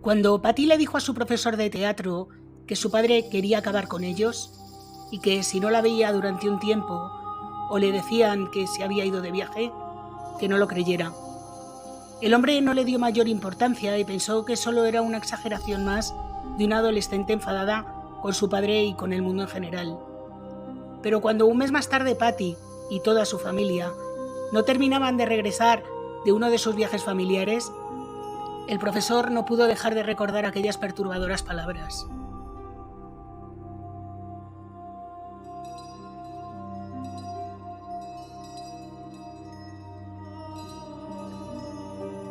Cuando Patty le dijo a su profesor de teatro que su padre quería acabar con ellos y que si no la veía durante un tiempo o le decían que se había ido de viaje, que no lo creyera. El hombre no le dio mayor importancia y pensó que solo era una exageración más de una adolescente enfadada con su padre y con el mundo en general. Pero cuando un mes más tarde Patty y toda su familia no terminaban de regresar de uno de sus viajes familiares, el profesor no pudo dejar de recordar aquellas perturbadoras palabras.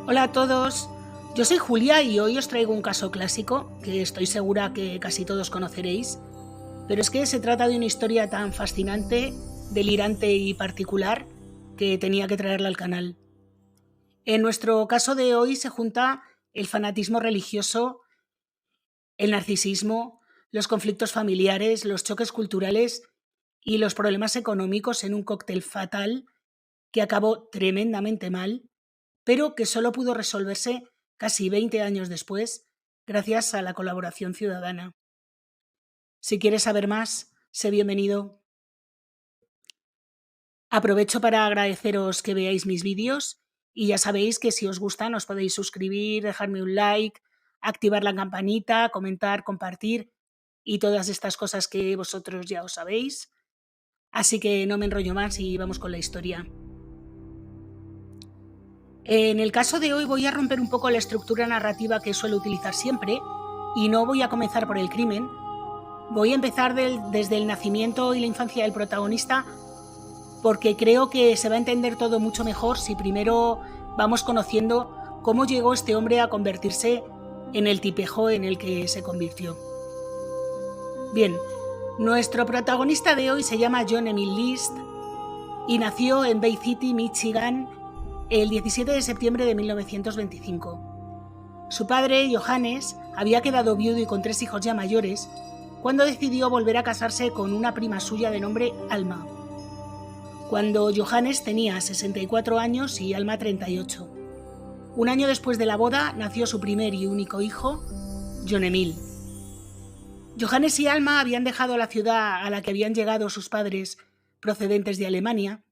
Hola a todos, yo soy Julia y hoy os traigo un caso clásico que estoy segura que casi todos conoceréis, pero es que se trata de una historia tan fascinante, delirante y particular que tenía que traerla al canal. En nuestro caso de hoy se junta el fanatismo religioso, el narcisismo, los conflictos familiares, los choques culturales y los problemas económicos en un cóctel fatal que acabó tremendamente mal, pero que solo pudo resolverse casi 20 años después gracias a la colaboración ciudadana. Si quieres saber más, sé bienvenido. Aprovecho para agradeceros que veáis mis vídeos y ya sabéis que si os gustan os podéis suscribir, dejarme un like, activar la campanita, comentar, compartir y todas estas cosas que vosotros ya os sabéis. Así que no me enrollo más y vamos con la historia. En el caso de hoy voy a romper un poco la estructura narrativa que suelo utilizar siempre y no voy a comenzar por el crimen. Voy a empezar desde el nacimiento y la infancia del protagonista porque creo que se va a entender todo mucho mejor si primero vamos conociendo cómo llegó este hombre a convertirse en el tipejo en el que se convirtió. Bien, nuestro protagonista de hoy se llama John Emil List y nació en Bay City, Michigan, el 17 de septiembre de 1925. Su padre, Johannes, había quedado viudo y con 3 hijos ya mayores cuando decidió volver a casarse con una prima suya de nombre Alma. Cuando Johannes tenía 64 años y Alma 38. Un año después de la boda nació su primer y único hijo, John Emil. Johannes y Alma habían dejado la ciudad a la que habían llegado sus padres procedentes de Alemania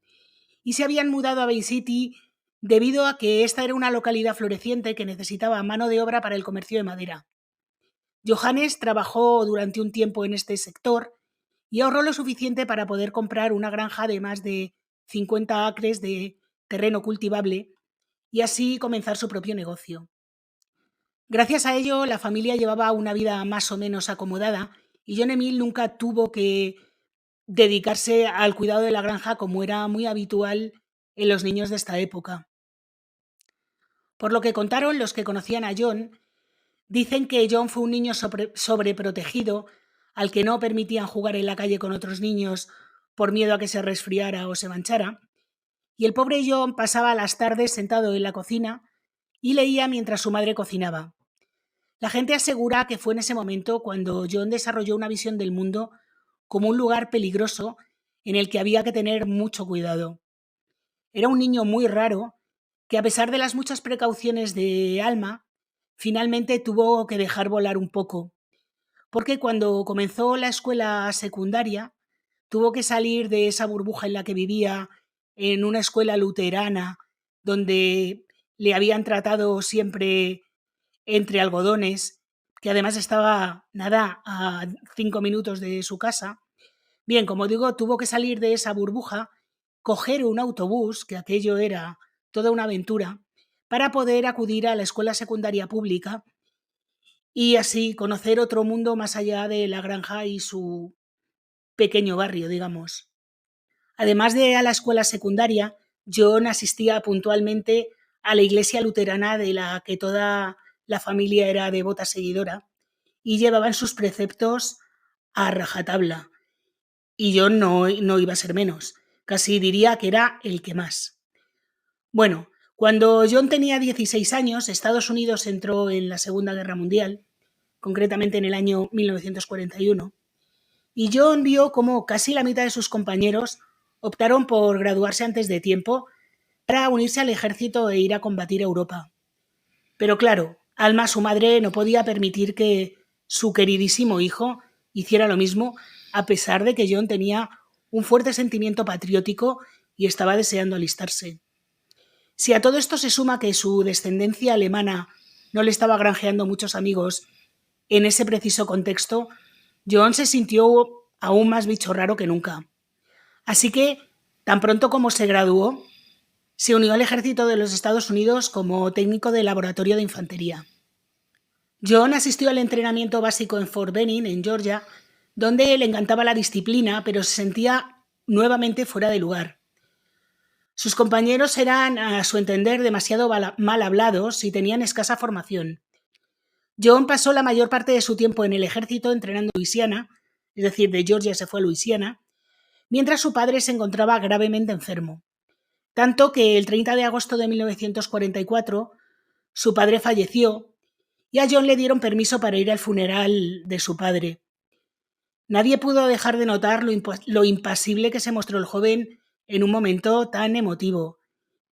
y se habían mudado a Bay City debido a que esta era una localidad floreciente que necesitaba mano de obra para el comercio de madera. Johannes trabajó durante un tiempo en este sector y ahorró lo suficiente para poder comprar una granja de más de 50 acres de terreno cultivable y así comenzar su propio negocio. Gracias a ello, la familia llevaba una vida más o menos acomodada y John Emil nunca tuvo que dedicarse al cuidado de la granja como era muy habitual en los niños de esta época. Por lo que contaron los que conocían a John, dicen que John fue un niño sobreprotegido al que no permitían jugar en la calle con otros niños por miedo a que se resfriara o se manchara, y el pobre John pasaba las tardes sentado en la cocina y leía mientras su madre cocinaba. La gente asegura que fue en ese momento cuando John desarrolló una visión del mundo como un lugar peligroso en el que había que tener mucho cuidado. Era un niño muy raro que, a pesar de las muchas precauciones de Alma, finalmente tuvo que dejar volar un poco, porque cuando comenzó la escuela secundaria tuvo que salir de esa burbuja en la que vivía en una escuela luterana donde le habían tratado siempre entre algodones, que además estaba nada a 5 minutos de su casa. Bien, como digo, tuvo que salir de esa burbuja, coger un autobús, que aquello era toda una aventura, para poder acudir a la escuela secundaria pública y así conocer otro mundo más allá de la granja y su pequeño barrio, digamos. Además de a la escuela secundaria, John asistía puntualmente a la iglesia luterana de la que toda la familia era devota seguidora y llevaban sus preceptos a rajatabla. Y John no iba a ser menos, casi diría que era el que más. Bueno, cuando John tenía 16 años, Estados Unidos entró en la Segunda Guerra Mundial, concretamente en el año 1941, y John vio cómo casi la mitad de sus compañeros optaron por graduarse antes de tiempo para unirse al ejército e ir a combatir a Europa. Pero claro, Alma, su madre, no podía permitir que su queridísimo hijo hiciera lo mismo, a pesar de que John tenía un fuerte sentimiento patriótico y estaba deseando alistarse. Si a todo esto se suma que su descendencia alemana no le estaba granjeando muchos amigos en ese preciso contexto, John se sintió aún más bicho raro que nunca. Así que, tan pronto como se graduó, se unió al ejército de los Estados Unidos como técnico de laboratorio de infantería. John asistió al entrenamiento básico en Fort Benning, en Georgia, donde le encantaba la disciplina, pero se sentía nuevamente fuera de lugar. Sus compañeros eran, a su entender, demasiado mal hablados y tenían escasa formación. John pasó la mayor parte de su tiempo en el ejército entrenando en Luisiana, es decir, de Georgia se fue a Luisiana, mientras su padre se encontraba gravemente enfermo. Tanto que el 30 de agosto de 1944 su padre falleció y a John le dieron permiso para ir al funeral de su padre. Nadie pudo dejar de notar lo impasible que se mostró el joven en un momento tan emotivo.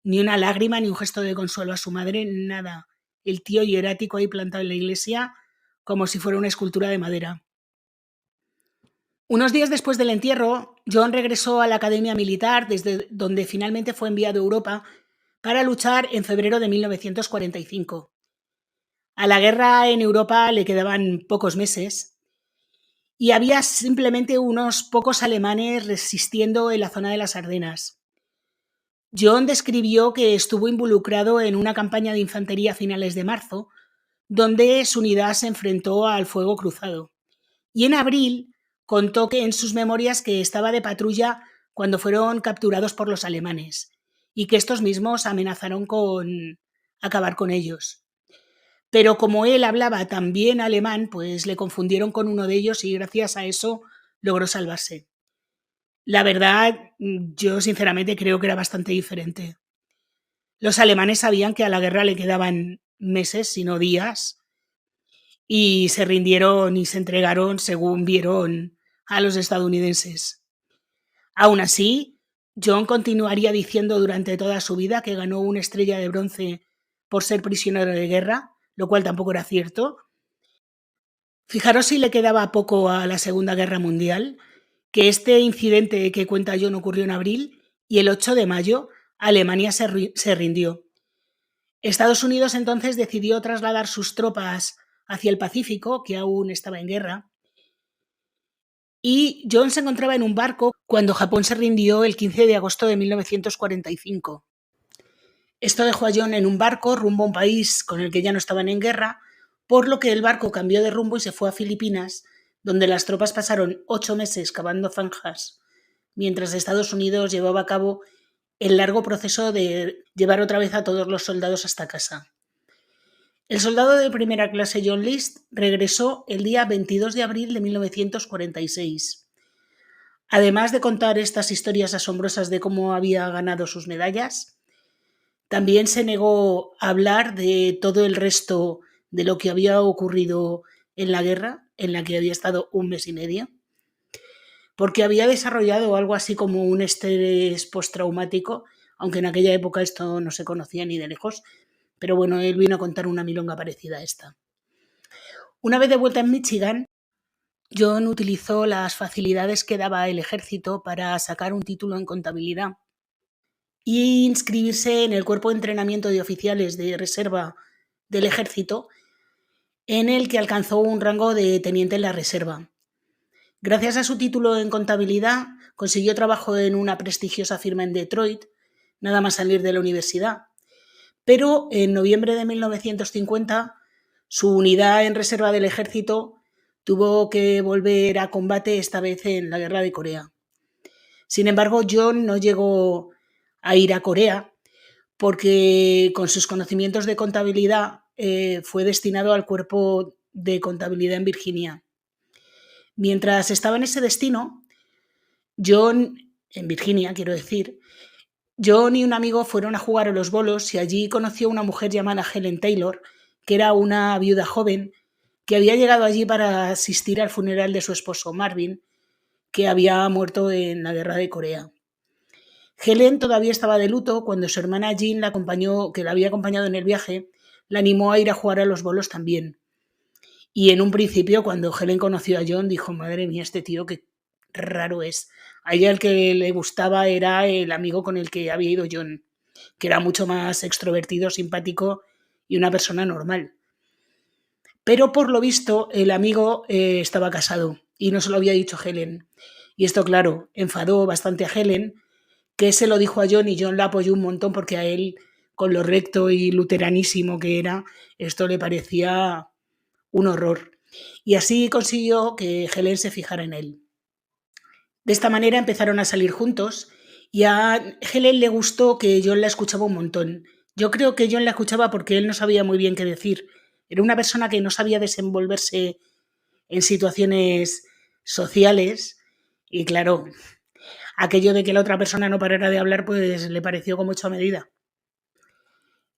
Ni una lágrima, ni un gesto de consuelo a su madre, nada. El tío hierático ahí plantado en la iglesia como si fuera una escultura de madera. Unos días después del entierro, John regresó a la academia militar, desde donde finalmente fue enviado a Europa para luchar en febrero de 1945. A la guerra en Europa le quedaban pocos meses y había simplemente unos pocos alemanes resistiendo en la zona de las Ardenas. John describió que estuvo involucrado en una campaña de infantería a finales de marzo, donde su unidad se enfrentó al fuego cruzado. Y en abril contó que en sus memorias que estaba de patrulla cuando fueron capturados por los alemanes y que estos mismos amenazaron con acabar con ellos. Pero como él hablaba tan bien alemán, pues le confundieron con uno de ellos y gracias a eso logró salvarse. La verdad, yo sinceramente creo que era bastante diferente. Los alemanes sabían que a la guerra le quedaban meses, si no días, y se rindieron y se entregaron según vieron a los estadounidenses. Aún así, John continuaría diciendo durante toda su vida que ganó una estrella de bronce por ser prisionero de guerra, lo cual tampoco era cierto. Fijaros si le quedaba poco a la Segunda Guerra Mundial, que este incidente que cuenta John ocurrió en abril y el 8 de mayo Alemania se rindió. Estados Unidos entonces decidió trasladar sus tropas hacia el Pacífico, que aún estaba en guerra, y John se encontraba en un barco cuando Japón se rindió el 15 de agosto de 1945. Esto dejó a John en un barco rumbo a un país con el que ya no estaban en guerra, por lo que el barco cambió de rumbo y se fue a Filipinas, donde las tropas pasaron 8 meses cavando zanjas, mientras Estados Unidos llevaba a cabo el largo proceso de llevar otra vez a todos los soldados hasta casa. El soldado de primera clase John List regresó el día 22 de abril de 1946. Además de contar estas historias asombrosas de cómo había ganado sus medallas, también se negó a hablar de todo el resto de lo que había ocurrido en la guerra, en la que había estado un mes y medio, porque había desarrollado algo así como un estrés postraumático, aunque en aquella época esto no se conocía ni de lejos, pero bueno, él vino a contar una milonga parecida a esta. Una vez de vuelta en Michigan, John utilizó las facilidades que daba el ejército para sacar un título en contabilidad y inscribirse en el cuerpo de entrenamiento de oficiales de reserva del ejército, en el que alcanzó un rango de teniente en la reserva. Gracias a su título en contabilidad, consiguió trabajo en una prestigiosa firma en Detroit, nada más salir de la universidad. Pero en noviembre de 1950, su unidad en reserva del ejército tuvo que volver a combate, esta vez en la guerra de Corea. Sin embargo, John no llegó a ir a Corea porque con sus conocimientos de contabilidad fue destinado al cuerpo de contabilidad en Virginia. Mientras estaba en ese destino, John, en Virginia quiero decir, John y un amigo fueron a jugar a los bolos y allí conoció a una mujer llamada Helen Taylor, que era una viuda joven que había llegado allí para asistir al funeral de su esposo Marvin, que había muerto en la guerra de Corea. Helen todavía estaba de luto cuando su hermana Jean, que la había acompañado en el viaje, la animó a ir a jugar a los bolos también. Y en un principio, cuando Helen conoció a John, dijo, madre mía, este tío qué raro es. A ella el que le gustaba era el amigo con el que había ido John, que era mucho más extrovertido, simpático y una persona normal. Pero por lo visto el amigo estaba casado y no se lo había dicho a Helen. Y esto, claro, enfadó bastante a Helen, que se lo dijo a John y John la apoyó un montón porque a él, con lo recto y luteranísimo que era, esto le parecía un horror. Y así consiguió que Helen se fijara en él. De esta manera empezaron a salir juntos y a Helen le gustó que John la escuchaba un montón. Yo creo que John la escuchaba porque él no sabía muy bien qué decir. Era una persona que no sabía desenvolverse en situaciones sociales y claro, aquello de que la otra persona no parara de hablar pues le pareció como hecho a medida.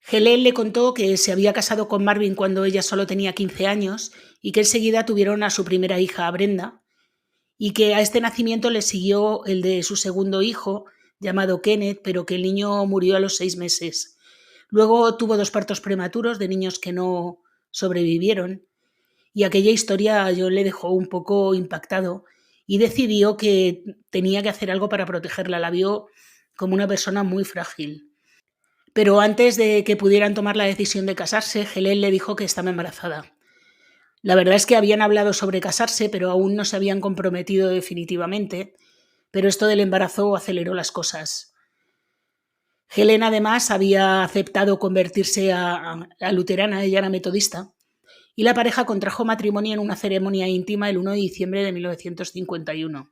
Helen le contó que se había casado con Marvin cuando ella solo tenía 15 años y que enseguida tuvieron a su primera hija, Brenda, y que a este nacimiento le siguió el de su segundo hijo, llamado Kenneth, pero que el niño murió a los 6 meses. Luego tuvo 2 partos prematuros de niños que no sobrevivieron y aquella historia a John le dejó un poco impactado y decidió que tenía que hacer algo para protegerla. La vio como una persona muy frágil. Pero antes de que pudieran tomar la decisión de casarse, Helen le dijo que estaba embarazada. La verdad es que habían hablado sobre casarse, pero aún no se habían comprometido definitivamente, pero esto del embarazo aceleró las cosas. Helen además había aceptado convertirse a luterana, ella era metodista, y la pareja contrajo matrimonio en una ceremonia íntima el 1 de diciembre de 1951.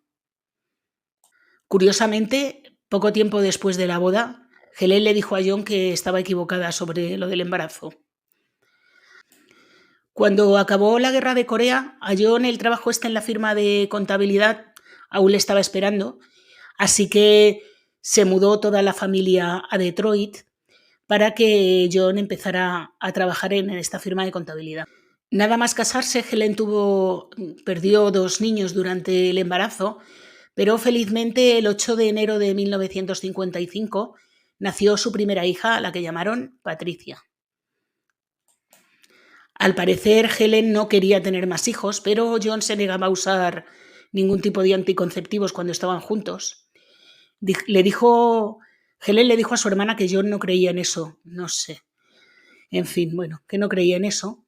Curiosamente, poco tiempo después de la boda, Helen le dijo a John que estaba equivocada sobre lo del embarazo. Cuando acabó la guerra de Corea, a John el trabajo en la firma de contabilidad aún le estaba esperando, así que se mudó toda la familia a Detroit para que John empezara a trabajar en esta firma de contabilidad. Nada más casarse, Helen perdió 2 niños durante el embarazo, pero felizmente el 8 de enero de 1955 nació su primera hija, a la que llamaron Patricia. Al parecer, Helen no quería tener más hijos, pero John se negaba a usar ningún tipo de anticonceptivos cuando estaban juntos. Helen le dijo a su hermana que John no creía en eso, no sé. En fin, bueno, que no creía en eso.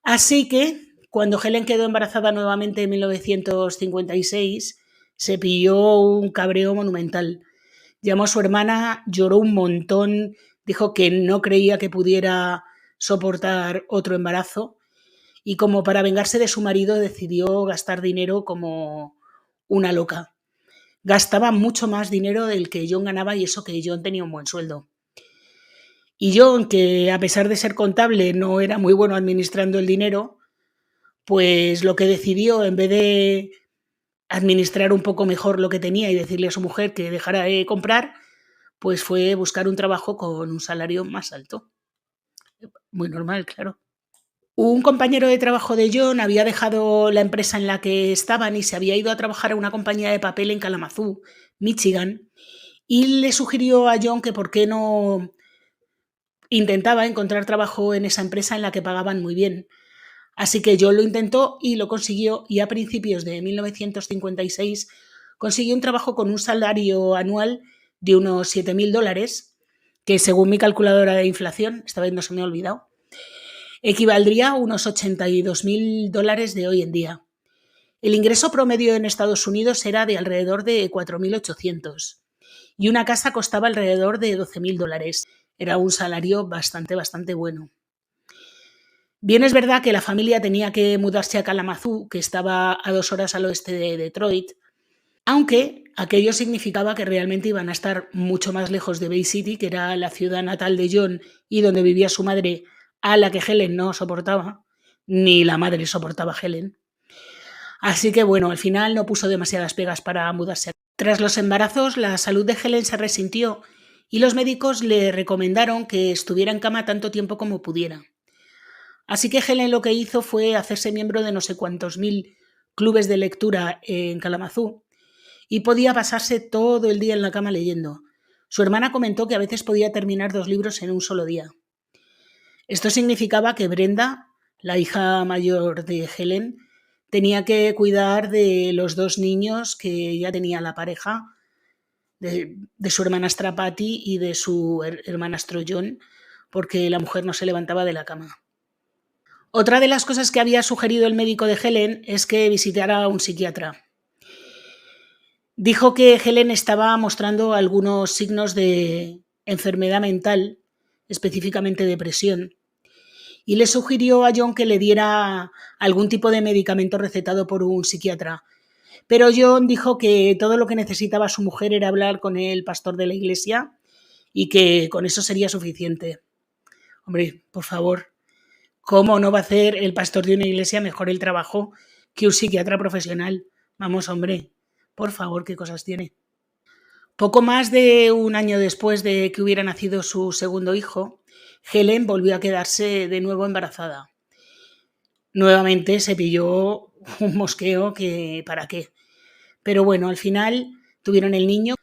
Así que, cuando Helen quedó embarazada nuevamente en 1956, se pilló un cabreo monumental. Llamó a su hermana, lloró un montón, dijo que no creía que pudiera soportar otro embarazo y como para vengarse de su marido decidió gastar dinero como una loca. Gastaba mucho más dinero del que John ganaba y eso que John tenía un buen sueldo. Y John, que a pesar de ser contable no era muy bueno administrando el dinero, pues lo que decidió, en vez de administrar un poco mejor lo que tenía y decirle a su mujer que dejara de comprar, pues fue buscar un trabajo con un salario más alto. Muy normal, claro. Un compañero de trabajo de John había dejado la empresa en la que estaban y se había ido a trabajar a una compañía de papel en Kalamazoo, Michigan, y le sugirió a John que por qué no intentaba encontrar trabajo en esa empresa en la que pagaban muy bien. Así que John lo intentó y lo consiguió, y a principios de 1956 consiguió un trabajo con un salario anual de unos $7,000, que según mi calculadora de inflación, esta vez no se me ha olvidado, equivaldría a unos $82,000 de hoy en día. El ingreso promedio en Estados Unidos era de alrededor de 4.800 y una casa costaba alrededor de $12,000. Era un salario bastante bueno. Bien es verdad que la familia tenía que mudarse a Kalamazoo, que estaba a 2 horas al oeste de Detroit, aunque aquello significaba que realmente iban a estar mucho más lejos de Bay City, que era la ciudad natal de John y donde vivía su madre, a la que Helen no soportaba, ni la madre soportaba a Helen. Así que bueno, al final no puso demasiadas pegas para mudarse. Tras los embarazos, la salud de Helen se resintió y los médicos le recomendaron que estuviera en cama tanto tiempo como pudiera. Así que Helen lo que hizo fue hacerse miembro de no sé cuántos mil clubes de lectura en Kalamazoo y podía pasarse todo el día en la cama leyendo. Su hermana comentó que a veces podía terminar 2 libros en un solo día. Esto significaba que Brenda, la hija mayor de Helen, tenía que cuidar de los 2 niños que ya tenía la pareja, de su hermanastra Patty y de su hermanastro John, porque la mujer no se levantaba de la cama. Otra de las cosas que había sugerido el médico de Helen es que visitara a un psiquiatra. Dijo que Helen estaba mostrando algunos signos de enfermedad mental, específicamente depresión, y le sugirió a John que le diera algún tipo de medicamento recetado por un psiquiatra. Pero John dijo que todo lo que necesitaba su mujer era hablar con el pastor de la iglesia y que con eso sería suficiente. Hombre, por favor, ¿cómo no va a hacer el pastor de una iglesia mejor el trabajo que un psiquiatra profesional? Vamos, hombre, por favor, ¿qué cosas tiene? Poco más de un año después de que hubiera nacido su segundo hijo, Helen volvió a quedarse de nuevo embarazada. Nuevamente se pilló un mosqueo que para qué. Pero bueno, al final tuvieron el niño,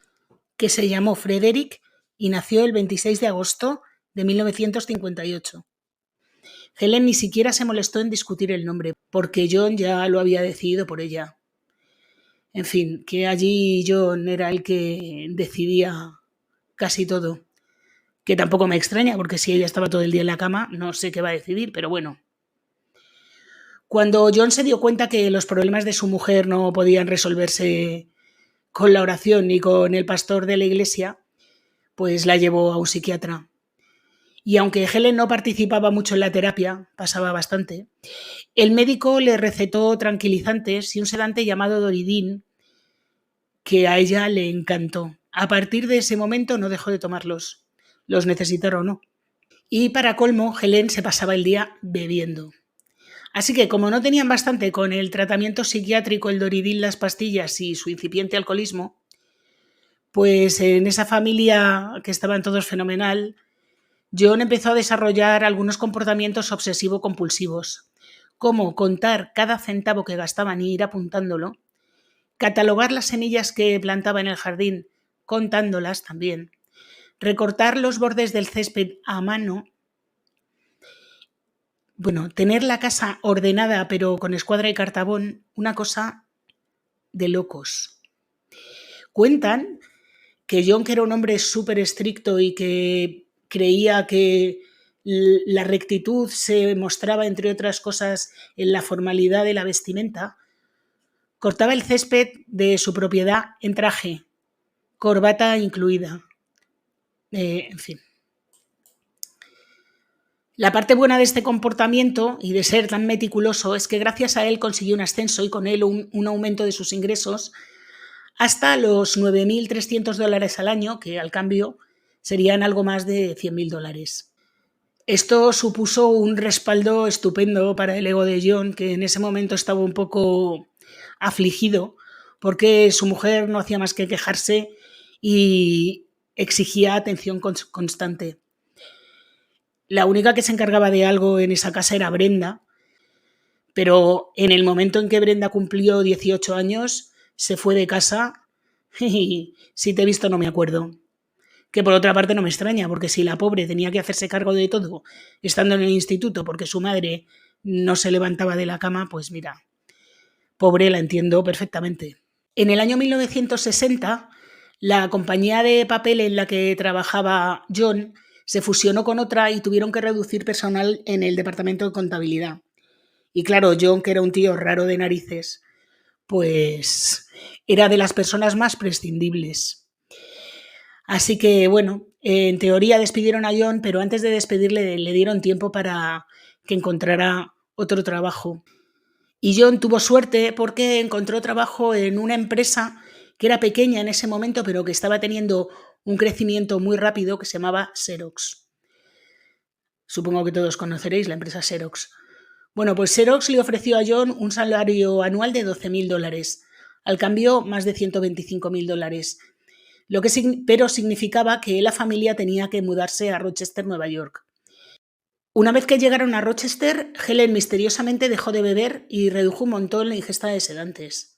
que se llamó Frederick y nació el 26 de agosto de 1958. Helen ni siquiera se molestó en discutir el nombre, porque John ya lo había decidido por ella. En fin, que allí John era el que decidía casi todo. Que tampoco me extraña, porque si ella estaba todo el día en la cama, no sé qué va a decidir, pero bueno. Cuando John se dio cuenta que los problemas de su mujer no podían resolverse con la oración ni con el pastor de la iglesia, pues la llevó a un psiquiatra. Y aunque Helen no participaba mucho en la terapia, pasaba bastante, el médico le recetó tranquilizantes y un sedante llamado Doridin, que a ella le encantó. A partir de ese momento no dejó de tomarlos, los necesitara o no. Y para colmo, Helen se pasaba el día bebiendo. Así que como no tenían bastante con el tratamiento psiquiátrico, el Doridin, las pastillas y su incipiente alcoholismo, pues en esa familia que estaban todos fenomenal, John empezó a desarrollar algunos comportamientos obsesivo-compulsivos, como contar cada centavo que gastaban y ir apuntándolo, catalogar las semillas que plantaba en el jardín, contándolas también, recortar los bordes del césped a mano, bueno, tener la casa ordenada pero con escuadra y cartabón, una cosa de locos. Cuentan que John, que era un hombre súper estricto y que creía que la rectitud se mostraba, entre otras cosas, en la formalidad de la vestimenta, cortaba el césped de su propiedad en traje, corbata incluida. En fin. La parte buena de este comportamiento y de ser tan meticuloso es que gracias a él consiguió un ascenso y con él un aumento de sus ingresos hasta los $9.300 al año, que al cambio serían algo más de $100.000. Esto supuso un respaldo estupendo para el ego de John, que en ese momento estaba un poco afligido porque su mujer no hacía más que quejarse y exigía atención constante. La única que se encargaba de algo en esa casa era Brenda, pero en el momento en que Brenda cumplió 18 años, se fue de casa y si te he visto no me acuerdo. Que por otra parte no me extraña, porque si la pobre tenía que hacerse cargo de todo estando en el instituto porque su madre no se levantaba de la cama, pues mira, pobre, la entiendo perfectamente. En el año 1960, la compañía de papel en la que trabajaba John se fusionó con otra y tuvieron que reducir personal en el departamento de contabilidad. Y claro, John, que era un tío raro de narices, pues era de las personas más prescindibles. Así que, bueno, en teoría despidieron a John, pero antes de despedirle le dieron tiempo para que encontrara otro trabajo. Y John tuvo suerte porque encontró trabajo en una empresa que era pequeña en ese momento, pero que estaba teniendo un crecimiento muy rápido, que se llamaba Xerox. Supongo que todos conoceréis la empresa Xerox. Bueno, pues Xerox le ofreció a John un salario anual de $12.000, al cambio más de $125.000, pero significaba que la familia tenía que mudarse a Rochester, Nueva York. Una vez que llegaron a Rochester, Helen misteriosamente dejó de beber y redujo un montón la ingesta de sedantes.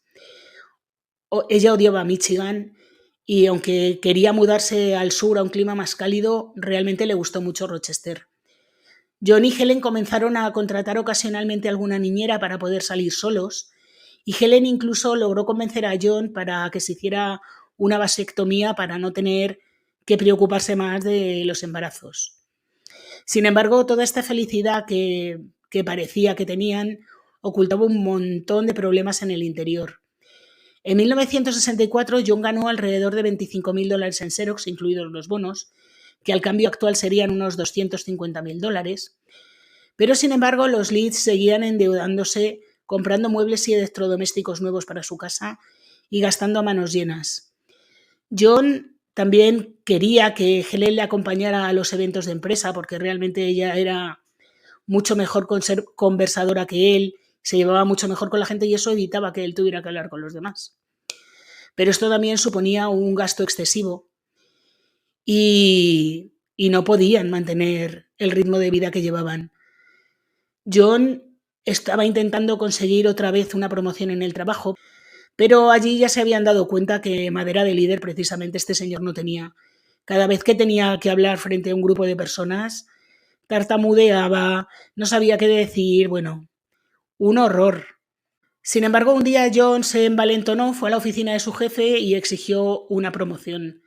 Ella odiaba Michigan y aunque quería mudarse al sur a un clima más cálido, realmente le gustó mucho Rochester. John y Helen comenzaron a contratar ocasionalmente alguna niñera para poder salir solos, y Helen incluso logró convencer a John para que se hiciera una vasectomía para no tener que preocuparse más de los embarazos. Sin embargo, toda esta felicidad que parecía que tenían ocultaba un montón de problemas en el interior. En 1964, John ganó alrededor de $25.000 en Xerox, incluidos los bonos, que al cambio actual serían unos $250.000. Pero, sin embargo, los Leeds seguían endeudándose, comprando muebles y electrodomésticos nuevos para su casa y gastando a manos llenas. John también quería que Helen le acompañara a los eventos de empresa, porque realmente ella era mucho mejor conversadora que él, se llevaba mucho mejor con la gente y eso evitaba que él tuviera que hablar con los demás. Pero esto también suponía un gasto excesivo y no podían mantener el ritmo de vida que llevaban. John estaba intentando conseguir otra vez una promoción en el trabajo, pero allí ya se habían dado cuenta que madera de líder precisamente este señor no tenía. Cada vez que tenía que hablar frente a un grupo de personas, tartamudeaba, no sabía qué decir, bueno, un horror. Sin embargo, un día John se envalentonó, fue a la oficina de su jefe y exigió una promoción.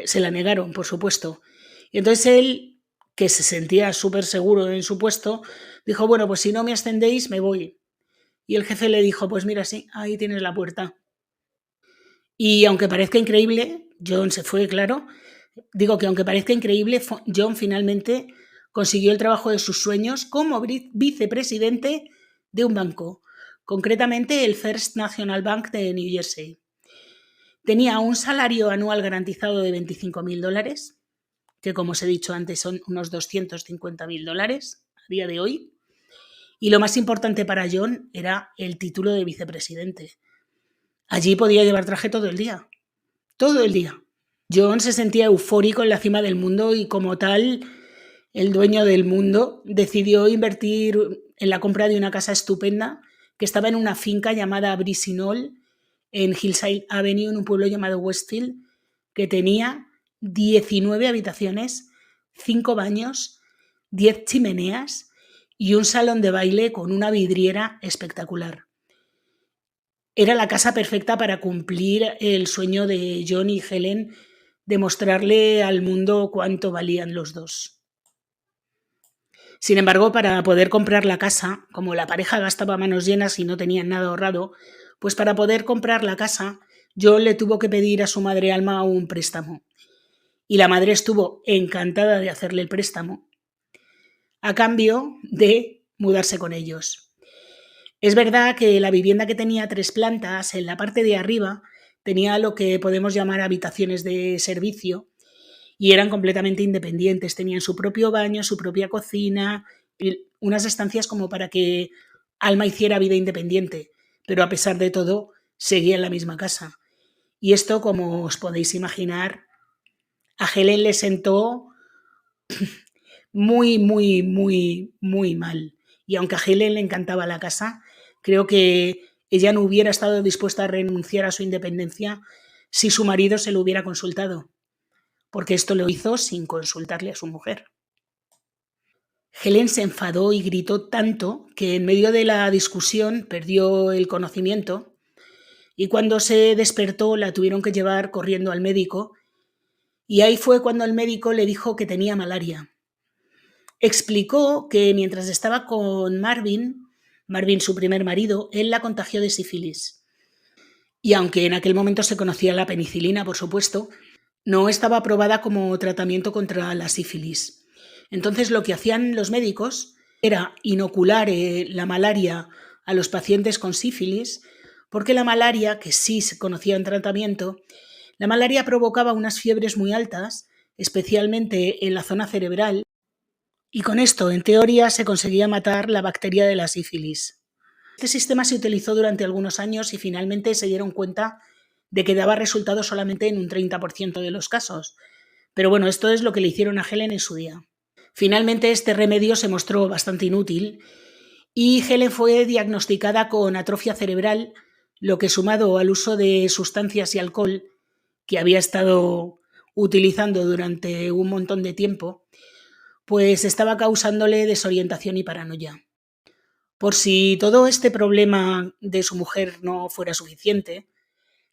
Se la negaron, por supuesto. Y entonces él, que se sentía súper seguro en su puesto, dijo, bueno, pues si no me ascendéis, me voy. Y el jefe le dijo, pues mira, sí, ahí tienes la puerta. Y aunque parezca increíble, John se fue, claro. Digo que aunque parezca increíble, John finalmente consiguió el trabajo de sus sueños como vicepresidente de un banco, concretamente el First National Bank de New Jersey. Tenía un salario anual garantizado de $25.000, que como os he dicho antes son unos $250.000 a día de hoy. Y lo más importante para John era el título de vicepresidente. Allí podía llevar traje todo el día. Todo el día. John se sentía eufórico en la cima del mundo y como tal, el dueño del mundo decidió invertir en la compra de una casa estupenda que estaba en una finca llamada Breezy Knoll, en Hillside Avenue, en un pueblo llamado Westfield, que tenía 19 habitaciones, 5 baños, 10 chimeneas y un salón de baile con una vidriera espectacular. Era la casa perfecta para cumplir el sueño de John y Helen de mostrarle al mundo cuánto valían los dos. Sin embargo, para poder comprar la casa, como la pareja gastaba manos llenas y no tenían nada ahorrado, pues para poder comprar la casa, John le tuvo que pedir a su madre Alma un préstamo. Y la madre estuvo encantada de hacerle el préstamo, a cambio de mudarse con ellos. Es verdad que la vivienda, que tenía 3 plantas, en la parte de arriba tenía lo que podemos llamar habitaciones de servicio y eran completamente independientes. Tenían su propio baño, su propia cocina y unas estancias como para que Alma hiciera vida independiente, pero a pesar de todo seguía en la misma casa. Y esto, como os podéis imaginar, a Helen le sentó muy, muy, muy, muy mal. Y aunque a Helen le encantaba la casa, creo que ella no hubiera estado dispuesta a renunciar a su independencia si su marido se lo hubiera consultado, porque esto lo hizo sin consultarle a su mujer. Helen se enfadó y gritó tanto que en medio de la discusión perdió el conocimiento y cuando se despertó la tuvieron que llevar corriendo al médico y ahí fue cuando el médico le dijo que tenía malaria. Explicó que mientras estaba con Marvin, su primer marido, él la contagió de sífilis. Y aunque en aquel momento se conocía la penicilina, por supuesto, no estaba aprobada como tratamiento contra la sífilis. Entonces lo que hacían los médicos era inocular la malaria a los pacientes con sífilis, porque la malaria, que sí se conocía en tratamiento, la malaria provocaba unas fiebres muy altas, especialmente en la zona cerebral, y con esto, en teoría, se conseguía matar la bacteria de la sífilis. Este sistema se utilizó durante algunos años y finalmente se dieron cuenta de que daba resultados solamente en un 30% de los casos. Pero bueno, esto es lo que le hicieron a Helen en su día. Finalmente este remedio se mostró bastante inútil y Helen fue diagnosticada con atrofia cerebral, lo que sumado al uso de sustancias y alcohol que había estado utilizando durante un montón de tiempo, pues estaba causándole desorientación y paranoia. Por si todo este problema de su mujer no fuera suficiente,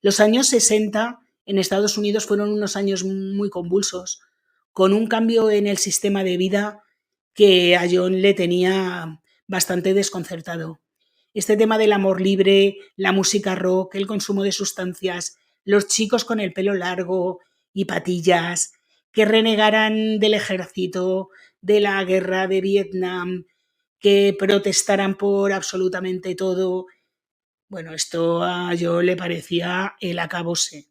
los años 60 en Estados Unidos fueron unos años muy convulsos, con un cambio en el sistema de vida que a John le tenía bastante desconcertado. Este tema del amor libre, la música rock, el consumo de sustancias, los chicos con el pelo largo y patillas, que renegaran del ejército, de la guerra de Vietnam, que protestaran por absolutamente todo. Bueno, esto a John le parecía el acabose.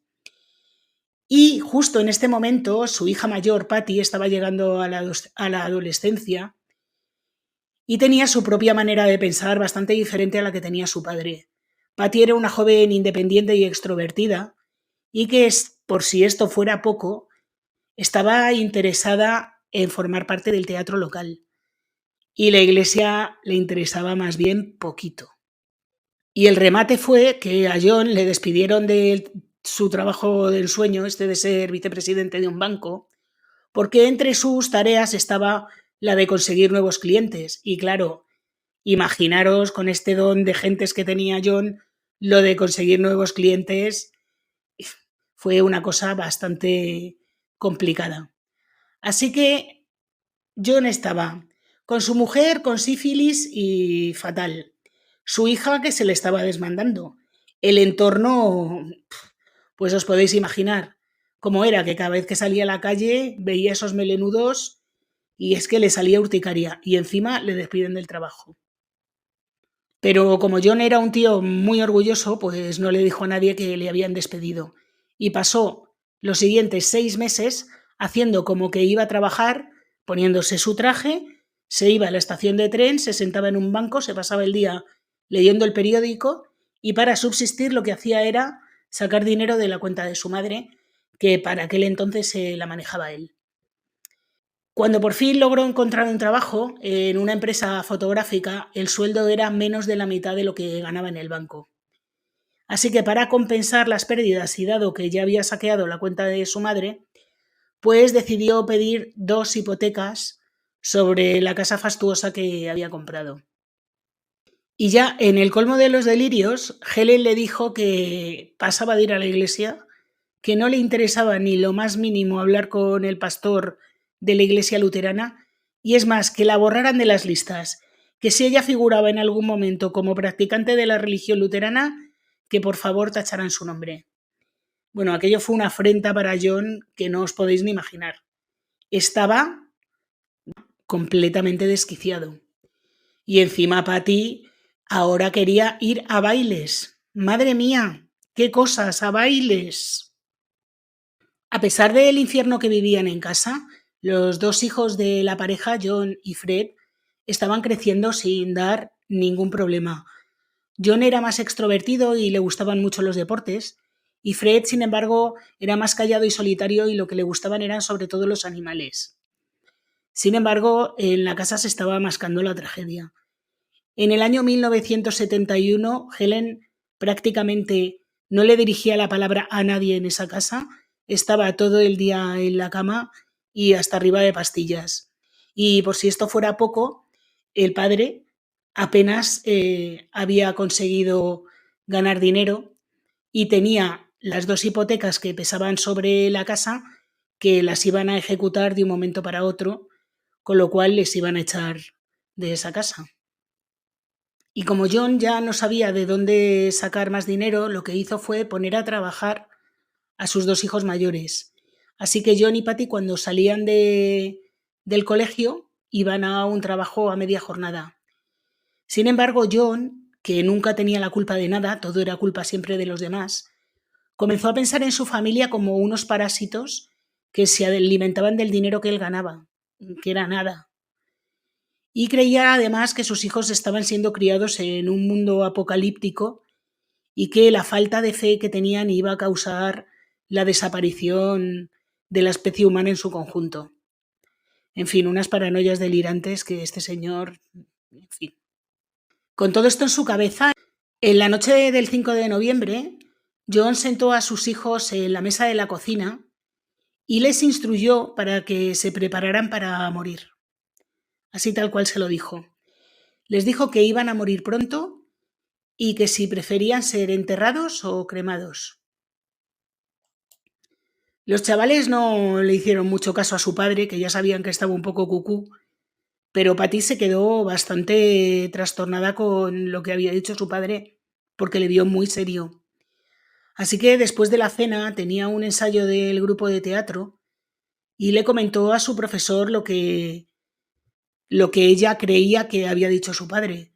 Y justo en este momento, su hija mayor, Patty, estaba llegando a la adolescencia y tenía su propia manera de pensar bastante diferente a la que tenía su padre. Patty era una joven independiente y extrovertida y que, por si esto fuera poco, estaba interesada en formar parte del teatro local. Y la iglesia le interesaba más bien poquito. Y el remate fue que a John le despidieron de su trabajo del sueño, de ser vicepresidente de un banco, porque entre sus tareas estaba la de conseguir nuevos clientes. Y claro, imaginaros con este don de gentes que tenía John, lo de conseguir nuevos clientes fue una cosa bastante complicada. Así que John estaba con su mujer con sífilis y fatal, su hija que se le estaba desmandando, el entorno, pues os podéis imaginar cómo era, que cada vez que salía a la calle veía esos melenudos y es que le salía urticaria y encima le despiden del trabajo. Pero como John era un tío muy orgulloso, pues no le dijo a nadie que le habían despedido y pasó los siguientes 6 meses haciendo como que iba a trabajar, poniéndose su traje, se iba a la estación de tren, se sentaba en un banco, se pasaba el día leyendo el periódico y para subsistir lo que hacía era sacar dinero de la cuenta de su madre, que para aquel entonces se la manejaba él. Cuando por fin logró encontrar un trabajo en una empresa fotográfica, el sueldo era menos de la mitad de lo que ganaba en el banco. Así que para compensar las pérdidas y dado que ya había saqueado la cuenta de su madre, pues decidió pedir 2 hipotecas sobre la casa fastuosa que había comprado. Y ya en el colmo de los delirios, Helen le dijo que pasaba de ir a la iglesia, que no le interesaba ni lo más mínimo hablar con el pastor de la iglesia luterana, y es más, que la borraran de las listas, que si ella figuraba en algún momento como practicante de la religión luterana, que por favor tacharan su nombre. Bueno, aquello fue una afrenta para John que no os podéis ni imaginar. Estaba completamente desquiciado. Y encima Patty ahora quería ir a bailes. ¡Madre mía! ¡Qué cosas! ¡A bailes! A pesar del infierno que vivían en casa, los 2 hijos de la pareja, John y Fred, estaban creciendo sin dar ningún problema. John era más extrovertido y le gustaban mucho los deportes, y Fred, sin embargo, era más callado y solitario y lo que le gustaban eran sobre todo los animales. Sin embargo, en la casa se estaba mascando la tragedia. En el año 1971, Helen prácticamente no le dirigía la palabra a nadie en esa casa, estaba todo el día en la cama y hasta arriba de pastillas. Y por si esto fuera poco, el padre apenas había conseguido ganar dinero y tenía las 2 hipotecas que pesaban sobre la casa que las iban a ejecutar de un momento para otro, con lo cual les iban a echar de esa casa. Y como John ya no sabía de dónde sacar más dinero, lo que hizo fue poner a trabajar a sus 2 hijos mayores. Así que John y Patty, cuando salían del colegio, iban a un trabajo a media jornada. Sin embargo, John, que nunca tenía la culpa de nada, todo era culpa siempre de los demás, comenzó a pensar en su familia como unos parásitos que se alimentaban del dinero que él ganaba, que era nada. Y creía además que sus hijos estaban siendo criados en un mundo apocalíptico y que la falta de fe que tenían iba a causar la desaparición de la especie humana en su conjunto. En fin, unas paranoias delirantes que este señor... En fin. Con todo esto en su cabeza, en la noche del 5 de noviembre, John sentó a sus hijos en la mesa de la cocina y les instruyó para que se prepararan para morir. así tal cual se lo dijo. Les dijo que iban a morir pronto y que si preferían ser enterrados o cremados. Los chavales no le hicieron mucho caso a su padre, que ya sabían que estaba un poco cucú, pero Patty se quedó bastante trastornada con lo que había dicho su padre, porque le vio muy serio. Así que después de la cena tenía un ensayo del grupo de teatro y le comentó a su profesor lo que ella creía que había dicho su padre.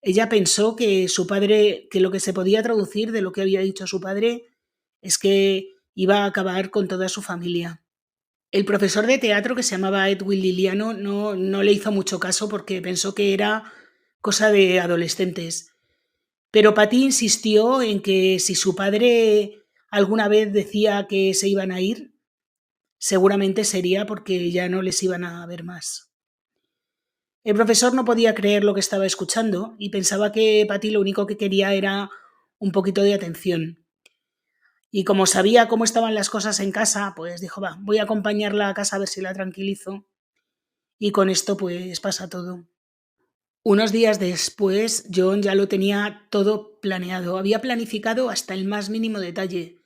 Ella pensó que su padre, que lo que se podía traducir de lo que había dicho su padre es que iba a acabar con toda su familia. El profesor de teatro, que se llamaba Edwin Liliano, no le hizo mucho caso porque pensó que era cosa de adolescentes. Pero Patty insistió en que si su padre alguna vez decía que se iban a ir, seguramente sería porque ya no les iban a ver más. El profesor no podía creer lo que estaba escuchando y pensaba que Patty lo único que quería era un poquito de atención. Y como sabía cómo estaban las cosas en casa, pues dijo, va, voy a acompañarla a casa a ver si la tranquilizo. Y con esto pues pasa todo. Unos días después, John ya lo tenía todo planeado. Había planificado hasta el más mínimo detalle.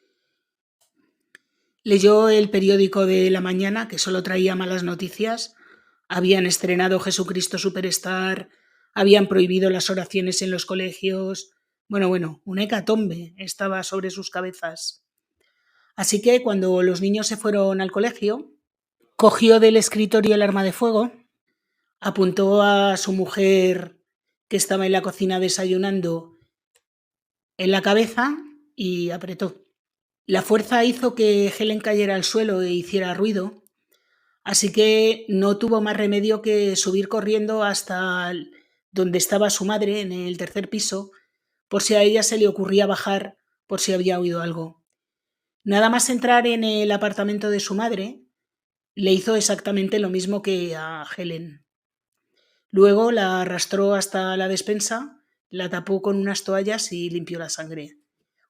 Leyó el periódico de la mañana, que solo traía malas noticias. Habían estrenado Jesucristo Superstar, habían prohibido las oraciones en los colegios. Bueno, un hecatombe estaba sobre sus cabezas. Así que cuando los niños se fueron al colegio, cogió del escritorio el arma de fuego, apuntó a su mujer que estaba en la cocina desayunando en la cabeza y apretó. La fuerza hizo que Helen cayera al suelo e hiciera ruido, así que no tuvo más remedio que subir corriendo hasta donde estaba su madre, en el tercer piso, por si a ella se le ocurría bajar por si había oído algo. Nada más entrar en el apartamento de su madre, le hizo exactamente lo mismo que a Helen. Luego la arrastró hasta la despensa, la tapó con unas toallas y limpió la sangre.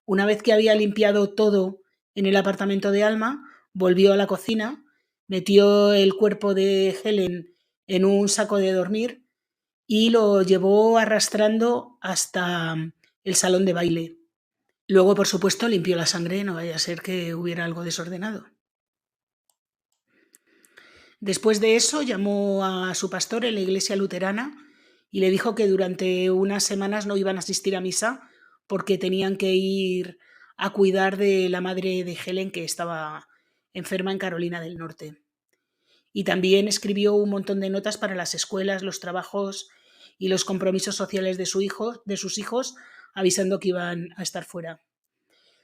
Una vez que había limpiado todo en el apartamento de Alma, volvió a la cocina, metió el cuerpo de Helen en un saco de dormir y lo llevó arrastrando hasta el salón de baile. Luego, por supuesto, limpió la sangre, no vaya a ser que hubiera algo desordenado. Después de eso, llamó a su pastor en la iglesia luterana y le dijo que durante unas semanas no iban a asistir a misa porque tenían que ir a cuidar de la madre de Helen, que estaba enferma en Carolina del Norte. Y también escribió un montón de notas para las escuelas, los trabajos y los compromisos sociales de sus hijos, avisando que iban a estar fuera.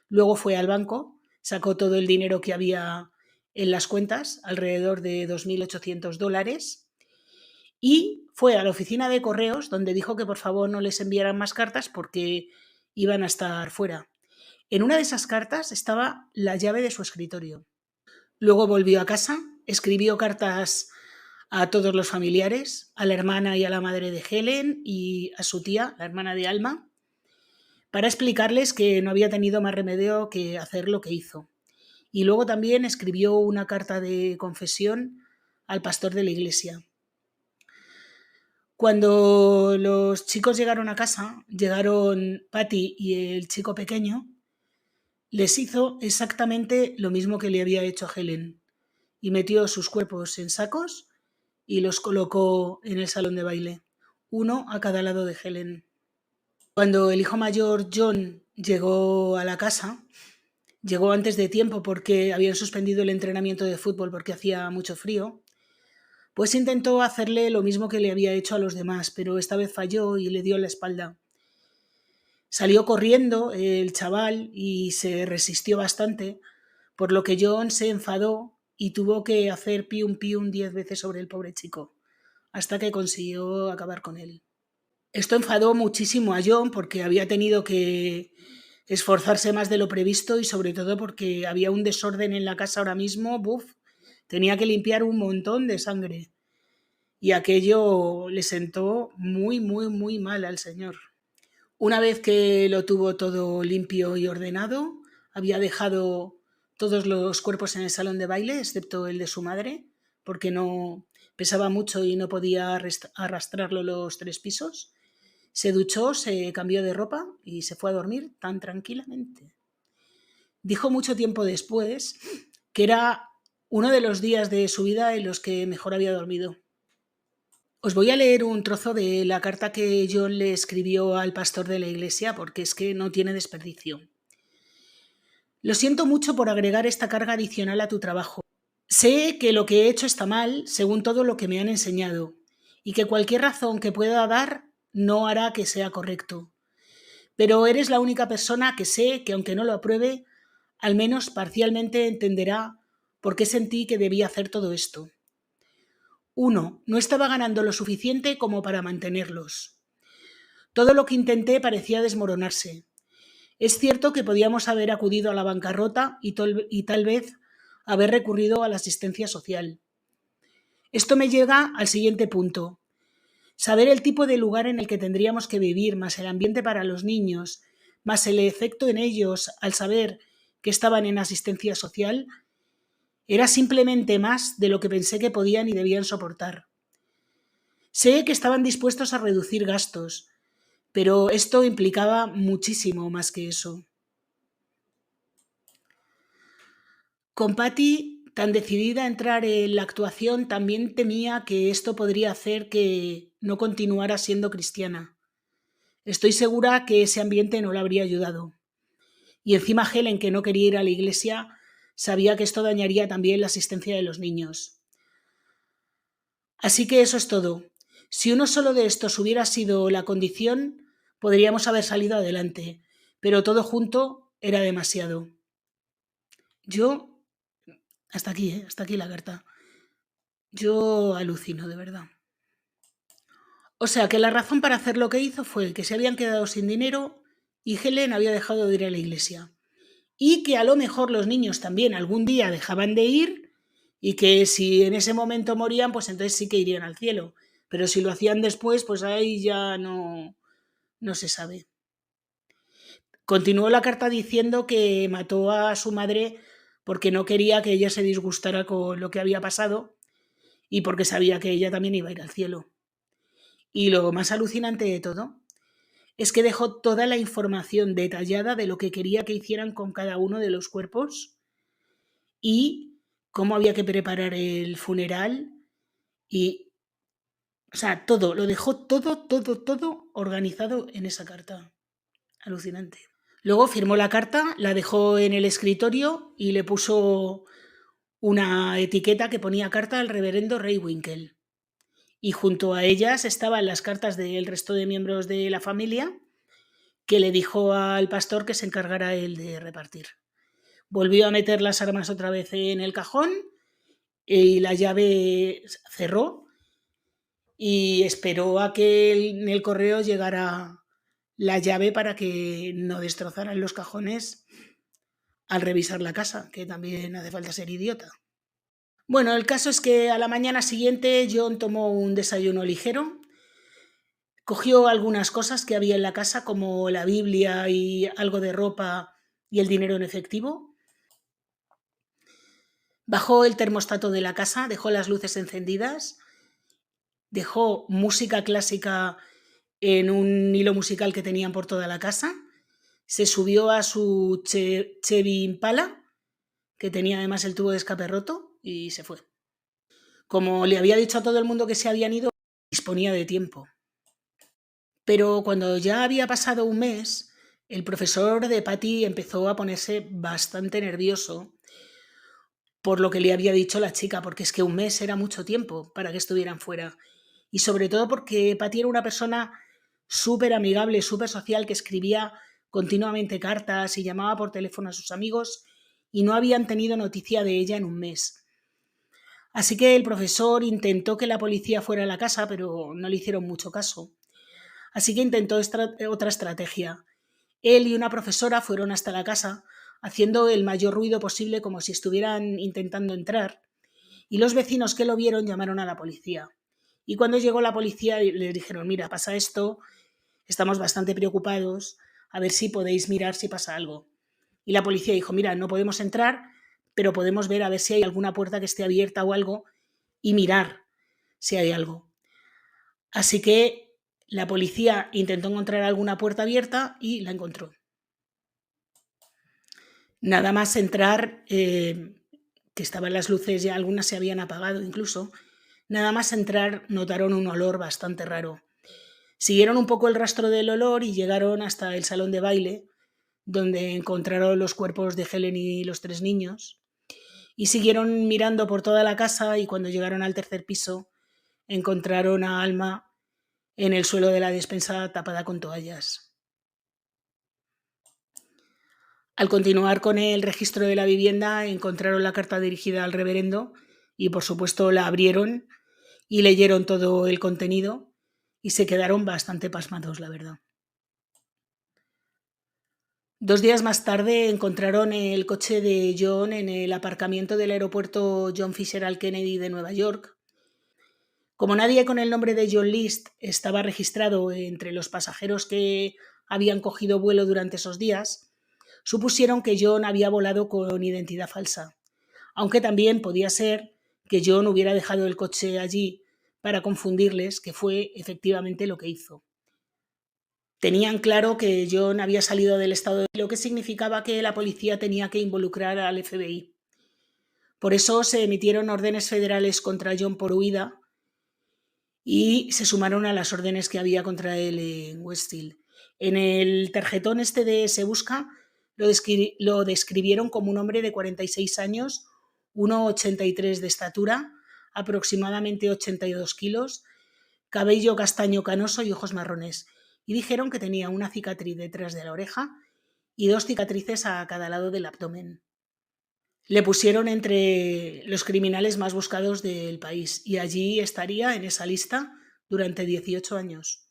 Luego fue al banco, sacó todo el dinero que había en las cuentas, alrededor de $2.800, y fue a la oficina de correos donde dijo que por favor no les enviaran más cartas porque iban a estar fuera. En una de esas cartas estaba la llave de su escritorio. Luego volvió a casa, escribió cartas a todos los familiares, a la hermana y a la madre de Helen y a su tía, la hermana de Alma, para explicarles que no había tenido más remedio que hacer lo que hizo. Y luego también escribió una carta de confesión al pastor de la iglesia. Cuando los chicos llegaron a casa, llegaron Patty y el chico pequeño, les hizo exactamente lo mismo que le había hecho a Helen y metió sus cuerpos en sacos y los colocó en el salón de baile, uno a cada lado de Helen. Cuando el hijo mayor, John, llegó a la casa, llegó antes de tiempo porque habían suspendido el entrenamiento de fútbol porque hacía mucho frío, pues intentó hacerle lo mismo que le había hecho a los demás, pero esta vez falló y le dio en la espalda. Salió corriendo el chaval y se resistió bastante, por lo que John se enfadó y tuvo que hacer pium pium 10 veces sobre el pobre chico, hasta que consiguió acabar con él. Esto enfadó muchísimo a John porque había tenido que esforzarse más de lo previsto y sobre todo porque había un desorden en la casa ahora mismo, tenía que limpiar un montón de sangre y aquello le sentó muy mal al señor. Una vez que lo tuvo todo limpio y ordenado, había dejado todos los cuerpos en el salón de baile, excepto el de su madre, porque no pesaba mucho y no podía arrastrarlo los 3 pisos. Se duchó, se cambió de ropa y se fue a dormir tan tranquilamente. Dijo mucho tiempo después que era uno de los días de su vida en los que mejor había dormido. Os voy a leer un trozo de la carta que John le escribió al pastor de la iglesia porque es que no tiene desperdicio. Lo siento mucho por agregar esta carga adicional a tu trabajo. Sé que lo que he hecho está mal, según todo lo que me han enseñado, y que cualquier razón que pueda dar no hará que sea correcto. Pero eres la única persona que sé que, aunque no lo apruebe, al menos parcialmente entenderá por qué sentí que debía hacer todo esto. 1. No estaba ganando lo suficiente como para mantenerlos. Todo lo que intenté parecía desmoronarse. Es cierto que podíamos haber acudido a la bancarrota y tal vez haber recurrido a la asistencia social. Esto me llega al siguiente punto. Saber el tipo de lugar en el que tendríamos que vivir, más el ambiente para los niños, más el efecto en ellos al saber que estaban en asistencia social, era simplemente más de lo que pensé que podían y debían soportar. Sé que estaban dispuestos a reducir gastos, pero esto implicaba muchísimo más que eso. Con Patty, tan decidida a entrar en la actuación, también temía que esto podría hacer que no continuara siendo cristiana. Estoy segura que ese ambiente no la habría ayudado. Y encima Helen, que no quería ir a la iglesia, sabía que esto dañaría también la asistencia de los niños. Así que eso es todo. Si uno solo de estos hubiera sido la condición, podríamos haber salido adelante, pero todo junto era demasiado. Hasta aquí la carta. Yo alucino, de verdad. O sea, que la razón para hacer lo que hizo fue que se habían quedado sin dinero y Helen había dejado de ir a la iglesia. Y que a lo mejor los niños también algún día dejaban de ir y que si en ese momento morían, pues entonces sí que irían al cielo. Pero si lo hacían después, pues ahí ya no se sabe. Continuó la carta diciendo que mató a su madre porque no quería que ella se disgustara con lo que había pasado y porque sabía que ella también iba a ir al cielo. Y lo más alucinante de todo es que dejó toda la información detallada de lo que quería que hicieran con cada uno de los cuerpos y cómo había que preparar el funeral y, o sea, todo, lo dejó todo organizado en esa carta. Alucinante. Luego firmó la carta, la dejó en el escritorio y le puso una etiqueta que ponía carta al reverendo Ray Winkle. Y junto a ellas estaban las cartas del resto de miembros de la familia, que le dijo al pastor que se encargara él de repartir. Volvió a meter las armas otra vez en el cajón y la llave cerró y esperó a que en el correo llegara la llave para que no destrozaran los cajones al revisar la casa, que también hace falta ser idiota. Bueno, el caso es que a la mañana siguiente John tomó un desayuno ligero, cogió algunas cosas que había en la casa, como la Biblia y algo de ropa y el dinero en efectivo. Bajó el termostato de la casa, dejó las luces encendidas, dejó música clásica en un hilo musical que tenían por toda la casa, se subió a su Chevy Impala, que tenía además el tubo de escape roto, y se fue. Como le había dicho a todo el mundo que se habían ido, disponía de tiempo. Pero cuando ya había pasado un mes, el profesor de Patty empezó a ponerse bastante nervioso por lo que le había dicho la chica, porque es que un mes era mucho tiempo para que estuvieran fuera. Y sobre todo porque Patty era una persona súper amigable, súper social, que escribía continuamente cartas y llamaba por teléfono a sus amigos y no habían tenido noticia de ella en un mes. Así que el profesor intentó que la policía fuera a la casa, pero no le hicieron mucho caso. Así que intentó otra estrategia. Él y una profesora fueron hasta la casa, haciendo el mayor ruido posible como si estuvieran intentando entrar, y los vecinos que lo vieron llamaron a la policía. Y cuando llegó la policía les dijeron, mira, pasa esto, estamos bastante preocupados, a ver si podéis mirar si pasa algo. Y la policía dijo, mira, no podemos entrar, pero podemos ver a ver si hay alguna puerta que esté abierta o algo y mirar. si hay algo. Así que la policía intentó encontrar alguna puerta abierta y la encontró. Nada más entrar, que estaban las luces, ya algunas se habían apagado incluso, nada más entrar notaron un olor bastante raro. Siguieron un poco el rastro del olor y llegaron hasta el salón de baile, donde encontraron los cuerpos de Helen y los 3 niños, y siguieron mirando por toda la casa, y cuando llegaron al tercer piso encontraron a Alma en el suelo de la despensa tapada con toallas. Al continuar con el registro de la vivienda encontraron la carta dirigida al reverendo y por supuesto la abrieron y leyeron todo el contenido y se quedaron bastante pasmados, la verdad. 2 días más tarde encontraron el coche de John en el aparcamiento del aeropuerto John Fitzgerald Kennedy de Nueva York. Como nadie con el nombre de John List estaba registrado entre los pasajeros que habían cogido vuelo durante esos días, supusieron que John había volado con identidad falsa, aunque también podía ser que John hubiera dejado el coche allí para confundirles, que fue efectivamente lo que hizo. Tenían claro que John había salido del estado, lo que significaba que la policía tenía que involucrar al FBI. Por eso se emitieron órdenes federales contra John por huida y se sumaron a las órdenes que había contra él en Westfield. En el tarjetón este de Se Busca lo describieron como un hombre de 46 años, 1,83 de estatura, aproximadamente 82 kilos, cabello castaño canoso y ojos marrones. Y dijeron que tenía una cicatriz detrás de la oreja y 2 cicatrices a cada lado del abdomen. Le pusieron entre los criminales más buscados del país y allí estaría en esa lista durante 18 años.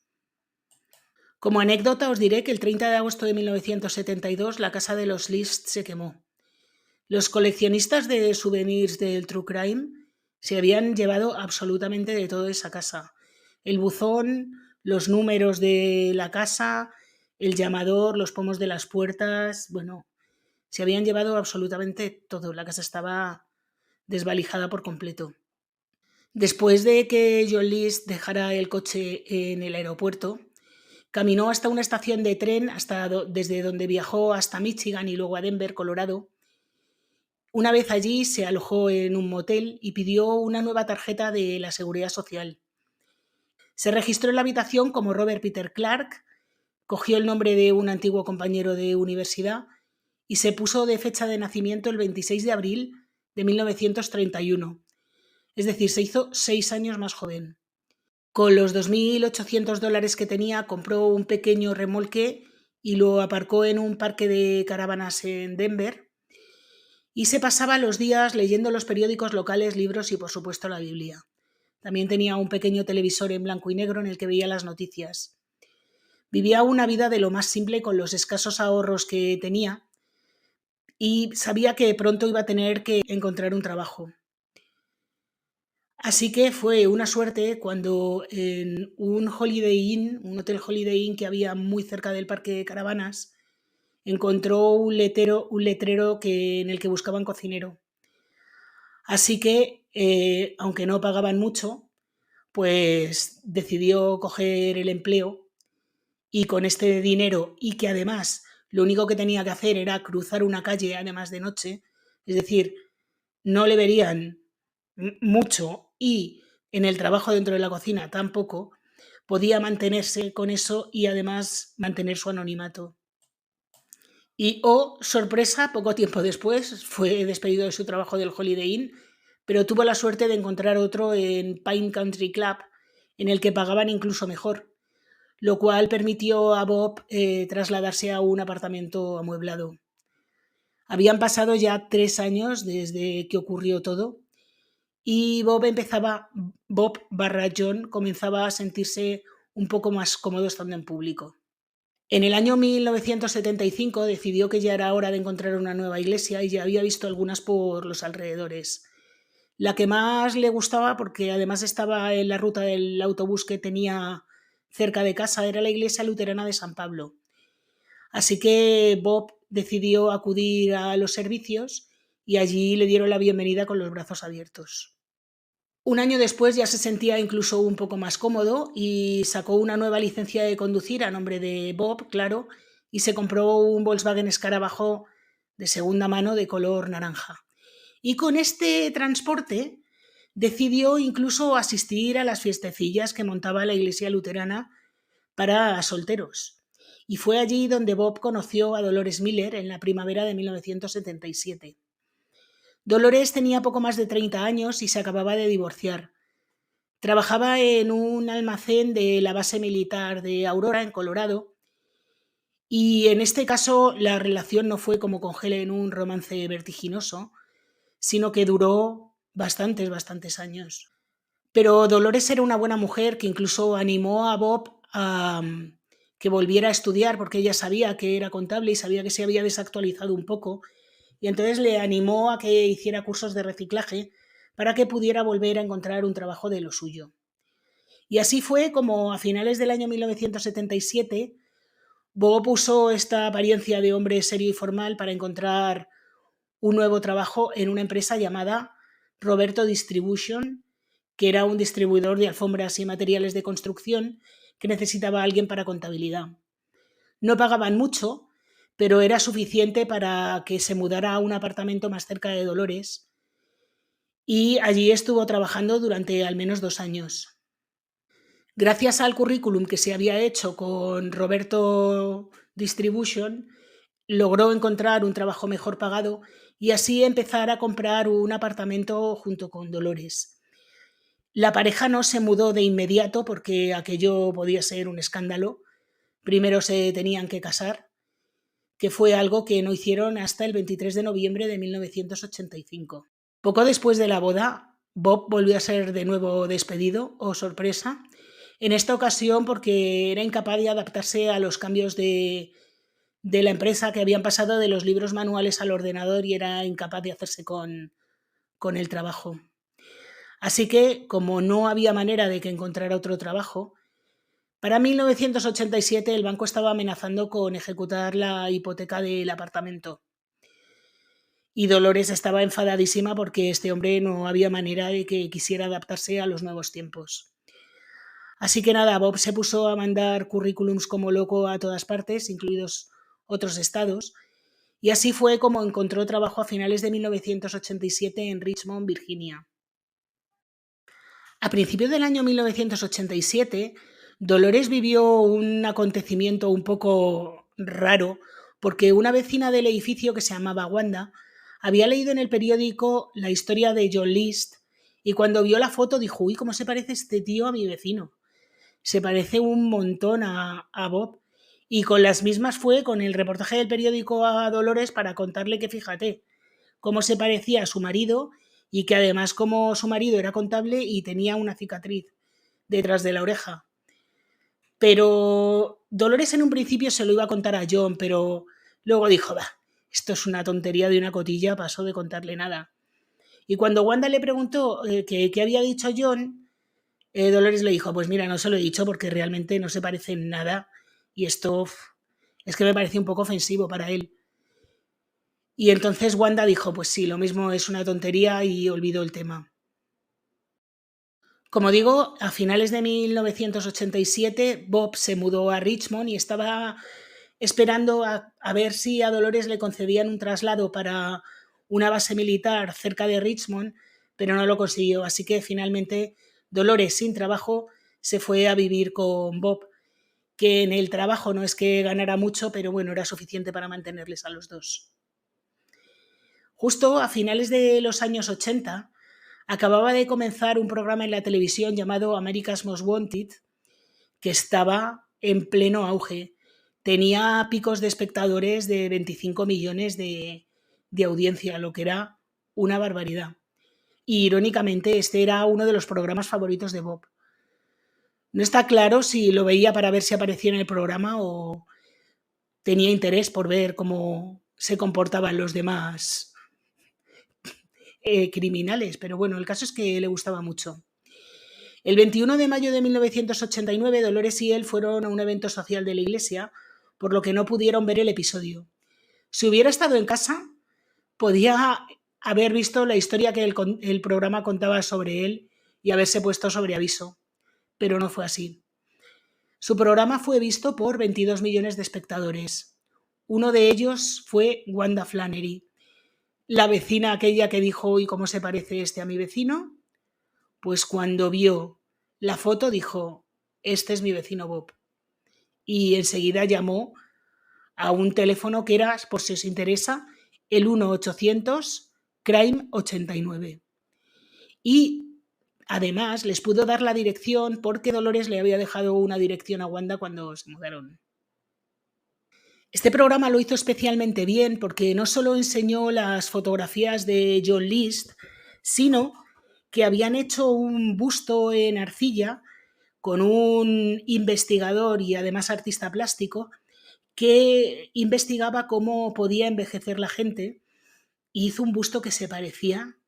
Como anécdota os diré que el 30 de agosto de 1972 la casa de los List se quemó. Los coleccionistas de souvenirs del True Crime se habían llevado absolutamente de todo esa casa. El buzón, los números de la casa, el llamador, los pomos de las puertas, bueno, se habían llevado absolutamente todo. La casa estaba desvalijada por completo. Después de que John List dejara el coche en el aeropuerto, caminó hasta una estación de tren desde donde viajó hasta Michigan y luego a Denver, Colorado. Una vez allí se alojó en un motel y pidió una nueva tarjeta de la Seguridad Social. Se registró en la habitación como Robert Peter Clark, cogió el nombre de un antiguo compañero de universidad y se puso de fecha de nacimiento el 26 de abril de 1931. Es decir, se hizo 6 años más joven. Con los $2.800 que tenía compró un pequeño remolque y lo aparcó en un parque de caravanas en Denver y se pasaba los días leyendo los periódicos locales, libros y por supuesto la Biblia. También tenía un pequeño televisor en blanco y negro en el que veía las noticias. Vivía una vida de lo más simple con los escasos ahorros que tenía y sabía que pronto iba a tener que encontrar un trabajo. Así que fue una suerte cuando en un Holiday Inn, un hotel Holiday Inn que había muy cerca del parque de caravanas, encontró un letrero en el que buscaban cocinero. Así que, aunque no pagaban mucho, pues decidió coger el empleo y con este dinero, y que además lo único que tenía que hacer era cruzar una calle además de noche, es decir, no le verían mucho y en el trabajo dentro de la cocina tampoco, podía mantenerse con eso y además mantener su anonimato. Y, sorpresa, poco tiempo después fue despedido de su trabajo del Holiday Inn, pero tuvo la suerte de encontrar otro en Pine Country Club, en el que pagaban incluso mejor, lo cual permitió a Bob trasladarse a un apartamento amueblado. Habían pasado ya 3 años desde que ocurrió todo y Bob/John comenzaba a sentirse un poco más cómodo estando en público. En el año 1975 decidió que ya era hora de encontrar una nueva iglesia y ya había visto algunas por los alrededores. La que más le gustaba, porque además estaba en la ruta del autobús que tenía cerca de casa, era la iglesia luterana de San Pablo. Así que Bob decidió acudir a los servicios y allí le dieron la bienvenida con los brazos abiertos. Un año después ya se sentía incluso un poco más cómodo y sacó una nueva licencia de conducir a nombre de Bob, claro, y se compró un Volkswagen Escarabajo de segunda mano de color naranja. Y con este transporte decidió incluso asistir a las fiestecillas que montaba la iglesia luterana para solteros. Y fue allí donde Bob conoció a Dolores Miller en la primavera de 1977. Dolores tenía poco más de 30 años y se acababa de divorciar. Trabajaba en un almacén de la base militar de Aurora, en Colorado, y en este caso la relación no fue como con Helen un romance vertiginoso, sino que duró bastantes años. Pero Dolores era una buena mujer que incluso animó a Bob a que volviera a estudiar porque ella sabía que era contable y sabía que se había desactualizado un poco, y entonces le animó a que hiciera cursos de reciclaje para que pudiera volver a encontrar un trabajo de lo suyo. Y así fue como a finales del año 1977 Bob usó esta apariencia de hombre serio y formal para encontrar un nuevo trabajo en una empresa llamada Roberto Distribution, que era un distribuidor de alfombras y materiales de construcción que necesitaba a alguien para contabilidad. No pagaban mucho, pero era suficiente para que se mudara a un apartamento más cerca de Dolores, y allí estuvo trabajando durante al menos 2 años. Gracias al currículum que se había hecho con Roberto Distribution, logró encontrar un trabajo mejor pagado y así empezar a comprar un apartamento junto con Dolores. La pareja no se mudó de inmediato porque aquello podía ser un escándalo. Primero se tenían que casar, que fue algo que no hicieron hasta el 23 de noviembre de 1985. Poco después de la boda, Bob volvió a ser de nuevo despedido, oh sorpresa, en esta ocasión porque era incapaz de adaptarse a los cambios de la empresa, que habían pasado de los libros manuales al ordenador y era incapaz de hacerse con el trabajo. Así que, como no había manera de que encontrara otro trabajo, para 1987 el banco estaba amenazando con ejecutar la hipoteca del apartamento. Y Dolores estaba enfadadísima porque este hombre no había manera de que quisiera adaptarse a los nuevos tiempos. Así que nada, Bob se puso a mandar currículums como loco a todas partes, incluidos otros estados, y así fue como encontró trabajo a finales de 1987 en Richmond, Virginia. A principios del año 1987, Dolores vivió un acontecimiento un poco raro porque una vecina del edificio que se llamaba Wanda había leído en el periódico la historia de John List y cuando vio la foto dijo: uy, ¿cómo se parece este tío a mi vecino? Se parece un montón a Bob. Y con las mismas fue con el reportaje del periódico a Dolores para contarle que, fíjate, cómo se parecía a su marido y que además como su marido era contable y tenía una cicatriz detrás de la oreja. Pero Dolores en un principio se lo iba a contar a John, pero luego dijo: bah, esto es una tontería de una cotilla, pasó de contarle nada. Y cuando Wanda le preguntó qué había dicho John, Dolores le dijo: pues mira, no se lo he dicho porque realmente no se parece en nada y esto es que me parece un poco ofensivo para él. Y entonces Wanda dijo: pues sí, lo mismo es una tontería, y olvidó el tema. Como digo, a finales de 1987 Bob se mudó a Richmond y estaba esperando a ver si a Dolores le concedían un traslado para una base militar cerca de Richmond, pero no lo consiguió. Así que finalmente Dolores, sin trabajo, se fue a vivir con Bob, que en el trabajo no es que ganara mucho, pero bueno, era suficiente para mantenerles a los dos. Justo a finales de los años 80, acababa de comenzar un programa en la televisión llamado America's Most Wanted, que estaba en pleno auge. Tenía picos de espectadores de 25 millones de audiencia, lo que era una barbaridad. Y irónicamente, este era uno de los programas favoritos de Bob. No está claro si lo veía para ver si aparecía en el programa o tenía interés por ver cómo se comportaban los demás criminales, pero bueno, el caso es que le gustaba mucho. El 21 de mayo de 1989, Dolores y él fueron a un evento social de la iglesia, por lo que no pudieron ver el episodio. Si hubiera estado en casa, podía haber visto la historia que el programa contaba sobre él y haberse puesto sobre aviso, pero no fue así. Su programa fue visto por 22 millones de espectadores. Uno de ellos fue Wanda Flannery, la vecina aquella que dijo: ¿y cómo se parece este a mi vecino? Pues cuando vio la foto dijo: este es mi vecino Bob. Y enseguida llamó a un teléfono que era, por si os interesa, el 1-800-CRIME-89. Y además les pudo dar la dirección porque Dolores le había dejado una dirección a Wanda cuando se mudaron. Este programa lo hizo especialmente bien porque no solo enseñó las fotografías de John List, sino que habían hecho un busto en arcilla con un investigador y además artista plástico que investigaba cómo podía envejecer la gente y hizo un busto que se parecía,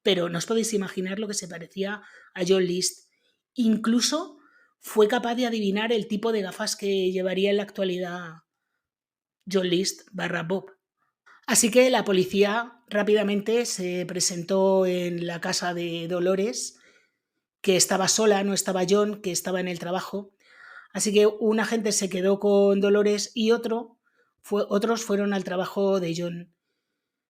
pero no os podéis imaginar lo que se parecía a John List. Incluso fue capaz de adivinar el tipo de gafas que llevaría en la actualidad John List / Bob. Así que la policía rápidamente se presentó en la casa de Dolores, que estaba sola, no estaba John, que estaba en el trabajo. Así que un agente se quedó con Dolores y otros fueron al trabajo de John.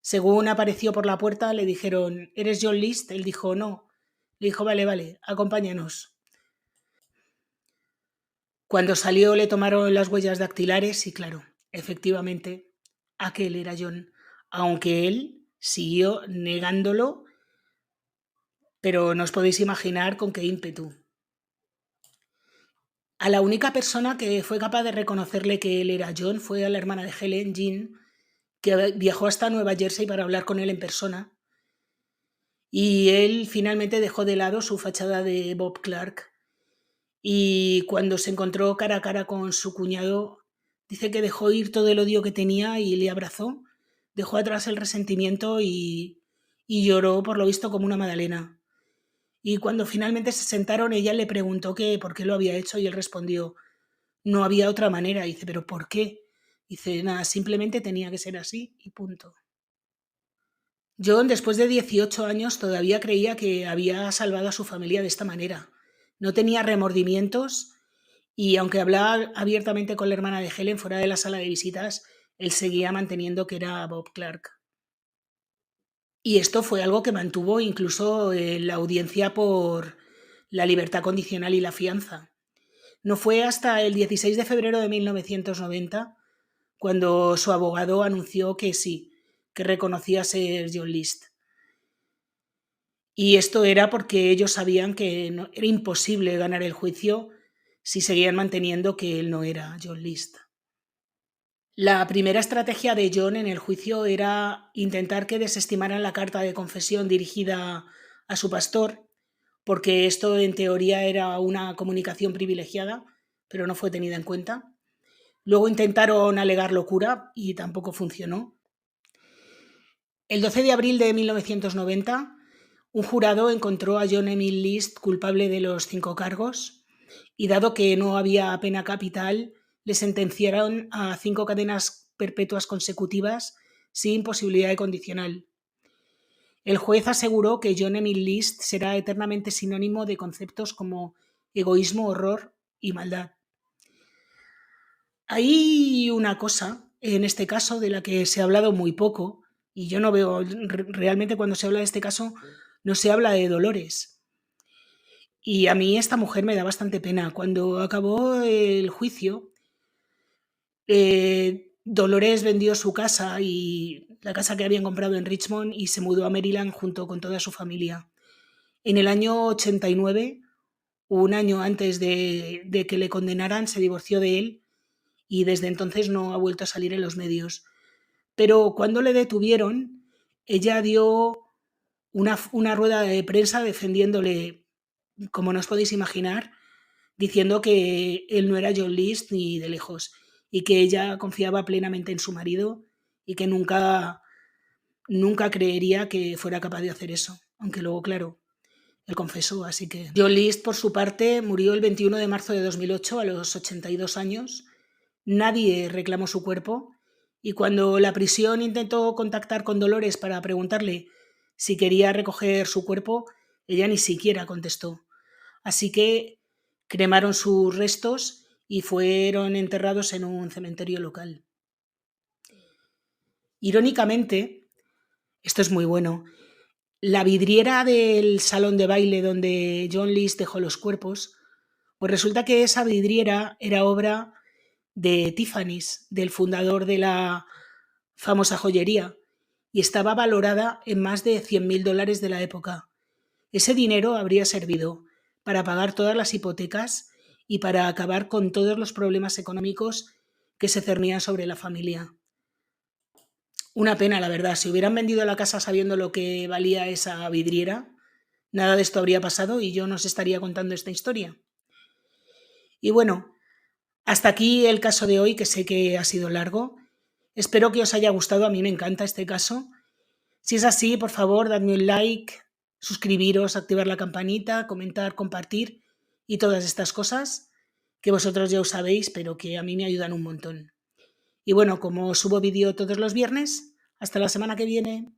Según apareció por la puerta, le dijeron: ¿eres John List? Él dijo: no. Le dijo: vale, acompáñanos. Cuando salió le tomaron las huellas dactilares y claro, efectivamente, aquel era John, aunque él siguió negándolo, pero no os podéis imaginar con qué ímpetu. A la única persona que fue capaz de reconocerle que él era John fue a la hermana de Helen, Jean, que viajó hasta Nueva Jersey para hablar con él en persona. Y él finalmente dejó de lado su fachada de Bob Clark. Y cuando se encontró cara a cara con su cuñado, dice que dejó ir todo el odio que tenía y le abrazó, dejó atrás el resentimiento y lloró, por lo visto, como una magdalena. Y cuando finalmente se sentaron, ella le preguntó que por qué lo había hecho y él respondió: no había otra manera. Dice: ¿pero por qué? Dice: nada, simplemente tenía que ser así y punto. John, después de 18 años, todavía creía que había salvado a su familia de esta manera. No tenía remordimientos y, aunque hablaba abiertamente con la hermana de Helen fuera de la sala de visitas, él seguía manteniendo que era Bob Clark. Y esto fue algo que mantuvo incluso en la audiencia por la libertad condicional y la fianza. No fue hasta el 16 de febrero de 1990 cuando su abogado anunció que sí, que reconocía ser John List. Y esto era porque ellos sabían que era imposible ganar el juicio si seguían manteniendo que él no era John List. La primera estrategia de John en el juicio era intentar que desestimaran la carta de confesión dirigida a su pastor, porque esto en teoría era una comunicación privilegiada, pero no fue tenida en cuenta. Luego intentaron alegar locura y tampoco funcionó. El 12 de abril de 1990, un jurado encontró a John Emil List culpable de los 5 cargos y, dado que no había pena capital, le sentenciaron a 5 cadenas perpetuas consecutivas sin posibilidad de condicional. El juez aseguró que John Emil List será eternamente sinónimo de conceptos como egoísmo, horror y maldad. Hay una cosa en este caso de la que se ha hablado muy poco, y yo no veo, realmente cuando se habla de este caso, no se habla de Dolores. Y a mí esta mujer me da bastante pena. Cuando acabó el juicio, Dolores vendió su casa y la casa que habían comprado en Richmond y se mudó a Maryland junto con toda su familia. En el año 89, un año antes de que le condenaran, se divorció de él y desde entonces no ha vuelto a salir en los medios. Pero cuando le detuvieron, ella dio una rueda de prensa defendiéndole, como no os podéis imaginar, diciendo que él no era John List ni de lejos y que ella confiaba plenamente en su marido y que nunca creería que fuera capaz de hacer eso. Aunque luego, claro, él confesó, así que... John List, por su parte, murió el 21 de marzo de 2008 a los 82 años. Nadie reclamó su cuerpo y cuando la prisión intentó contactar con Dolores para preguntarle si quería recoger su cuerpo, Ella ni siquiera contestó. Así que cremaron sus restos y fueron enterrados en un cementerio local. Irónicamente, esto es muy bueno, la vidriera del salón de baile donde John Lees dejó los cuerpos, pues resulta que esa vidriera era obra de Tiffany's, del fundador de la famosa joyería, y estaba valorada en más de $100.000 de la época. Ese dinero habría servido para pagar todas las hipotecas y para acabar con todos los problemas económicos que se cernían sobre la familia. Una pena, la verdad. Si hubieran vendido la casa sabiendo lo que valía esa vidriera, nada de esto habría pasado y yo no os estaría contando esta historia. Y bueno, hasta aquí el caso de hoy, que sé que ha sido largo. Espero que os haya gustado, a mí me encanta este caso. Si es así, por favor, dadme un like, suscribiros, activar la campanita, comentar, compartir y todas estas cosas que vosotros ya os sabéis, pero que a mí me ayudan un montón. Y bueno, como subo vídeo todos los viernes, hasta la semana que viene.